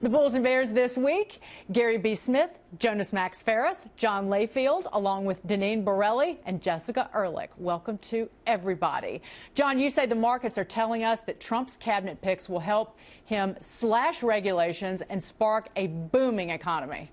The Bulls and Bears this week, Gary B. Smith, Jonas Max Ferris, John Layfield, along with Deneen Borelli and Jessica Ehrlich. Welcome to everybody. John, you say the markets are telling us that Trump's cabinet picks will help him slash regulations and spark a booming economy.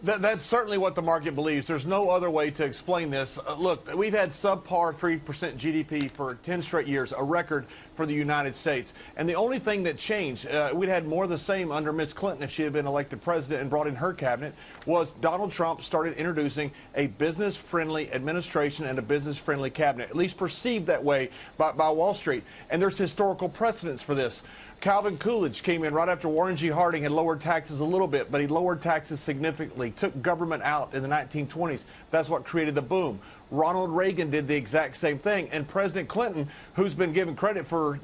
That's certainly what the market believes. There's no other way to explain this. Look, we've had subpar 3% GDP for 10 straight years, a record for the United States. And the only thing that changed, we'd had more of the same under Ms. Clinton if she had been elected president and brought in her cabinet, was Donald Trump started introducing a business-friendly administration and a business-friendly cabinet, at least perceived that way by Wall Street. And there's historical precedence for this. Calvin Coolidge came in right after Warren G. Harding had lowered taxes a little bit, but he lowered taxes significantly, took government out in the 1920s. That's what created the boom. Ronald Reagan did the exact same thing, and President Clinton, who's been given credit for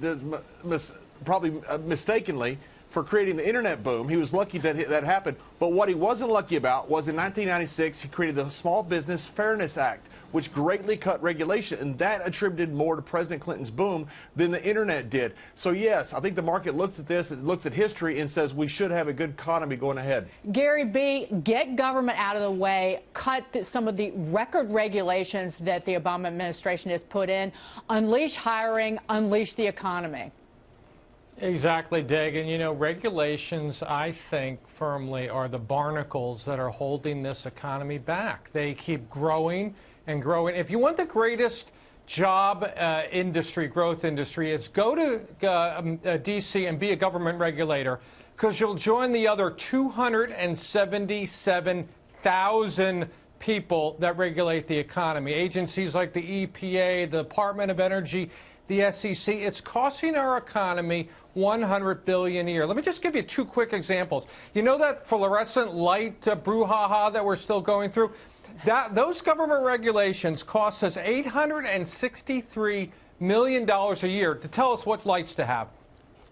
probably mistakenly for creating the internet boom, he was lucky that that happened. But what he wasn't lucky about was in 1996 he created the Small Business Fairness Act, which greatly cut regulation, and that attributed more to President Clinton's boom than the internet did. So yes, I think the market looks at this, it looks at history and says we should have a good economy going ahead. Gary B., get government out of the way, cut some of the record regulations that the Obama administration has put in, unleash hiring, unleash the economy. Exactly, Dig. And, you know, regulations, I think, firmly are the barnacles that are holding this economy back. They keep growing and growing. If you want the greatest job industry, growth industry, it's go to D.C. and be a government regulator, because you'll join the other 277,000 people that regulate the economy. Agencies like the EPA, the Department of Energy, the SEC. It's costing our economy $100 billion a year. Let me just give you two quick examples. You know that fluorescent light brouhaha that we're still going through? Those government regulations cost us $863 million a year to tell us what lights to have.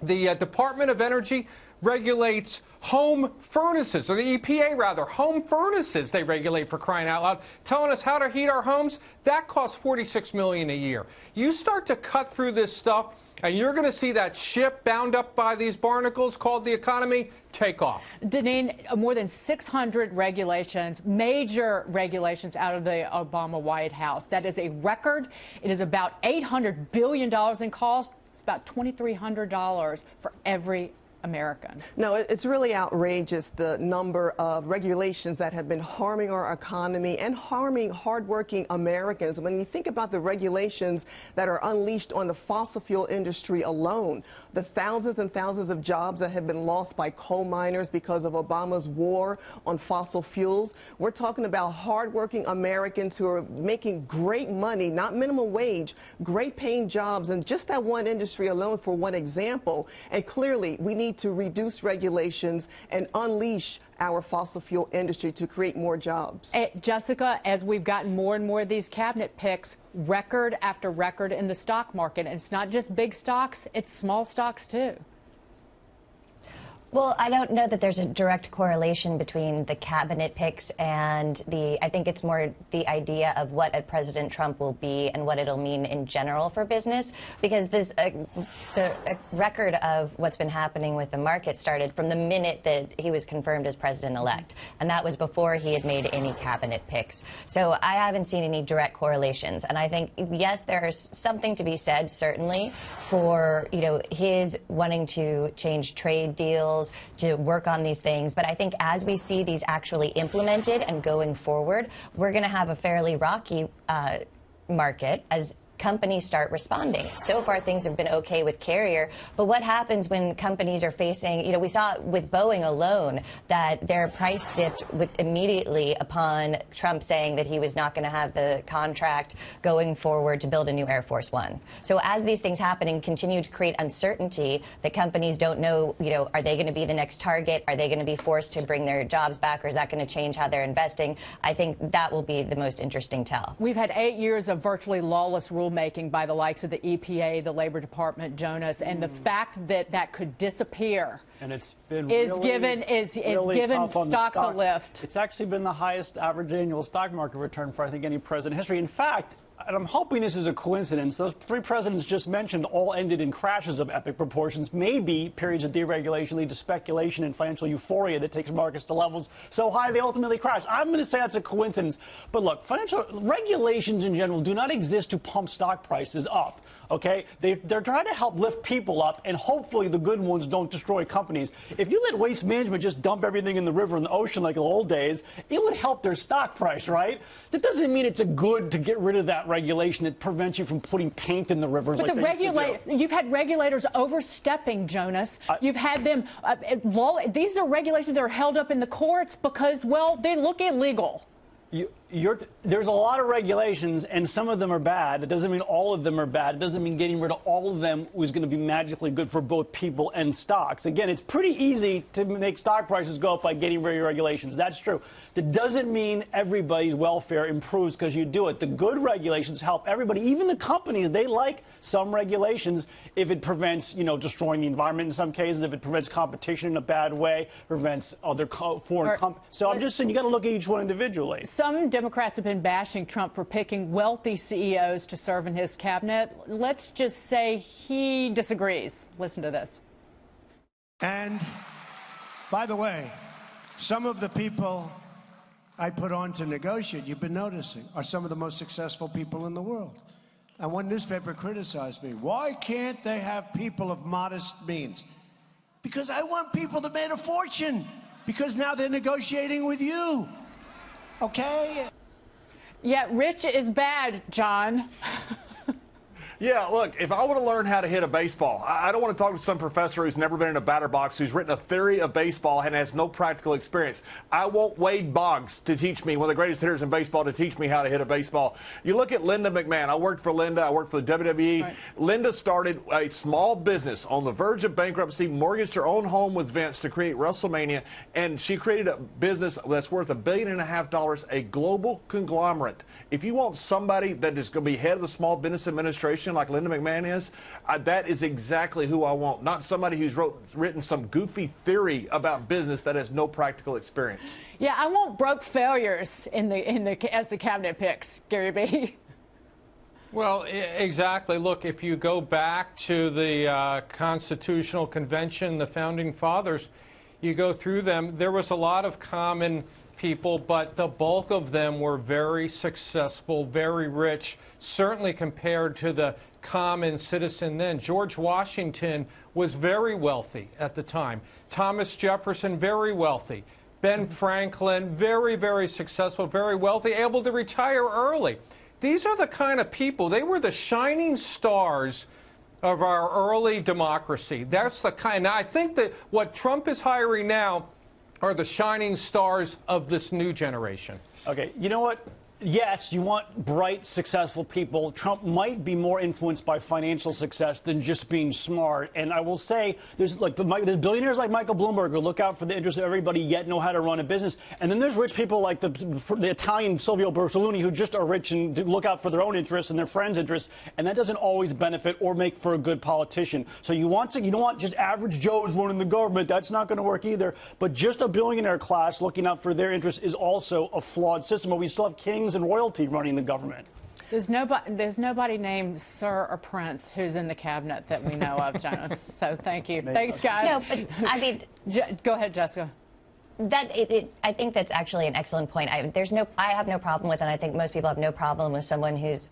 The Department of Energy regulates home furnaces, or the EPA rather, home furnaces they regulate, for crying out loud, telling us how to heat our homes. That costs $46 million a year. You start to cut through this stuff, and you're going to see that ship bound up by these barnacles called the economy take off. Deneen, more than 600 regulations, major regulations out of the Obama White House. That is a record. It is about $800 billion in cost. It's about $2,300 for every American. No, it's really outrageous, the number of regulations that have been harming our economy and harming hardworking Americans. When you think about the regulations that are unleashed on the fossil fuel industry alone, the thousands and thousands of jobs that have been lost by coal miners because of Obama's war on fossil fuels, we're talking about hardworking Americans who are making great money, not minimum wage, great paying jobs in just that one industry alone, for one example. And clearly, we need to reduce regulations and unleash our fossil fuel industry to create more jobs. Jessica, as we've gotten more and more of these cabinet picks, record after record in the stock market, and it's not just big stocks, it's small stocks too. Well, I don't know that there's a direct correlation between the cabinet picks and I think it's more the idea of what a President Trump will be and what it'll mean in general for business, because the record of what's been happening with the market started from the minute that he was confirmed as president-elect, and that was before he had made any cabinet picks. So I haven't seen any direct correlations, and I think, yes, there's something to be said, certainly, for, you know, his wanting to change trade deals, to work on these things. But I think as we see these actually implemented and going forward, we're going to have a fairly rocky market as companies start responding. So far, things have been okay with Carrier, but what happens when companies are facing, you know, we saw with Boeing alone that their price dipped immediately upon Trump saying that he was not going to have the contract going forward to build a new Air Force One. So as these things happen and continue to create uncertainty, the companies don't know, you know, are they going to be the next target? Are they going to be forced to bring their jobs back, or is that going to change how they're investing? I think that will be the most interesting tell. We've had 8 years of virtually lawless rulemaking by the likes of the EPA, the Labor Department, Jonas, and the fact that that could disappear and it's been given stocks a lift. It's actually been the highest average annual stock market return for, I think, any president in history. In fact, and I'm hoping this is a coincidence, those three presidents just mentioned all ended in crashes of epic proportions. Maybe periods of deregulation lead to speculation and financial euphoria that takes markets to levels so high they ultimately crash. I'm going to say that's a coincidence. But look, financial regulations in general do not exist to pump stock prices up. Okay? They're trying to help lift people up, and hopefully the good ones don't destroy companies. If you let Waste Management just dump everything in the river and the ocean like in the old days, it would help their stock price, right? That doesn't mean it's a good to get rid of that regulation that prevents you from putting paint in the rivers. But like you've had regulators overstepping, Jonas. You've had them, these are regulations that are held up in the courts because, well, they look illegal. There's a lot of regulations, and some of them are bad. It doesn't mean all of them are bad. It doesn't mean getting rid of all of them was going to be magically good for both people and stocks. Again, it's pretty easy to make stock prices go up by getting rid of regulations. That's true. That doesn't mean everybody's welfare improves because you do it. The good regulations help everybody, even the companies. They like some regulations if it prevents, destroying the environment in some cases, if it prevents competition in a bad way, prevents other foreign companies. So I'm just saying you got to look at each one individually. Some Democrats have been bashing Trump for picking wealthy CEOs to serve in his cabinet. Let's just say he disagrees. Listen to this. And, by the way, some of the people I put on to negotiate, you've been noticing, are some of the most successful people in the world. And one newspaper criticized me. Why can't they have people of modest means? Because I want people that made a fortune. Because now they're negotiating with you. Okay? Yeah, rich is bad, John. Yeah, look, if I want to learn how to hit a baseball, I don't want to talk to some professor who's never been in a batter box, who's written a theory of baseball and has no practical experience. I want Wade Boggs to teach me, one of the greatest hitters in baseball, to teach me how to hit a baseball. You look at Linda McMahon. I worked for Linda. I worked for the WWE. Right. Linda started a small business on the verge of bankruptcy, mortgaged her own home with Vince to create WrestleMania, and she created a business that's worth $1.5 billion, a global conglomerate. If you want somebody that is going to be head of the Small Business Administration like Linda McMahon is, that is exactly who I want. Not somebody who's written some goofy theory about business that has no practical experience. Yeah, I want broke failures as the cabinet picks, Gary B. Well, exactly. Look, if you go back to the Constitutional Convention, the Founding Fathers, you go through them, there was a lot of common people, but the bulk of them were very successful, very rich, certainly compared to the common citizen then. George Washington was very wealthy at the time. Thomas Jefferson, very wealthy. Ben Franklin, very, very successful, very wealthy, able to retire early. These are the kind of people, they were the shining stars of our early democracy. That's the kind. Now, I think that what Trump is hiring now are the shining stars of this new generation. Okay, you know what? Yes, you want bright, successful people. Trump might be more influenced by financial success than just being smart. And I will say, there's billionaires like Michael Bloomberg who look out for the interests of everybody yet know how to run a business. And then there's rich people like the Italian Silvio Berlusconi who just are rich and look out for their own interests and their friends' interests. And that doesn't always benefit or make for a good politician. So you don't want just average Joes running the government. That's not going to work either. But just a billionaire class looking out for their interests is also a flawed system. But we still have kings and royalty running the government. There's nobody named Sir or Prince who's in the cabinet that we know of, Jonas. So thank you. Thanks, guys. No, but I mean, go ahead, Jessica. I think that's actually an excellent point. I have no problem with it. I think most people have no problem with someone who's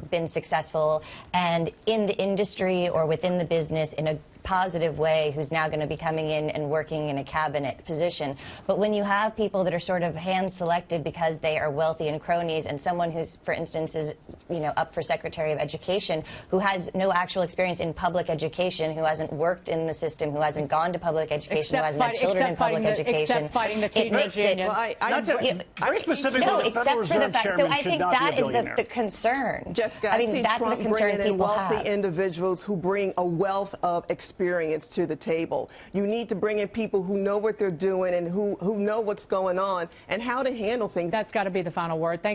been successful and in the industry or within the business in a positive way, who's now going to be coming in and working in a cabinet position. But when you have people that are sort of hand-selected because they are wealthy and cronies, and someone who's, for instance, is up for Secretary of Education, who has no actual experience in public education, who hasn't worked in the system, who hasn't gone to public education, who hasn't had children in public education, except fighting the teachers union. Very specifically, the Federal Reserve Chairman should not be a billionaire. So I think that is the concern. Jessica, I mean, that's the concern people have. Wealthy individuals who bring a wealth of experience to the table. You need to bring in people who know what they're doing and who know what's going on and how to handle things. That's got to be the final word. Thank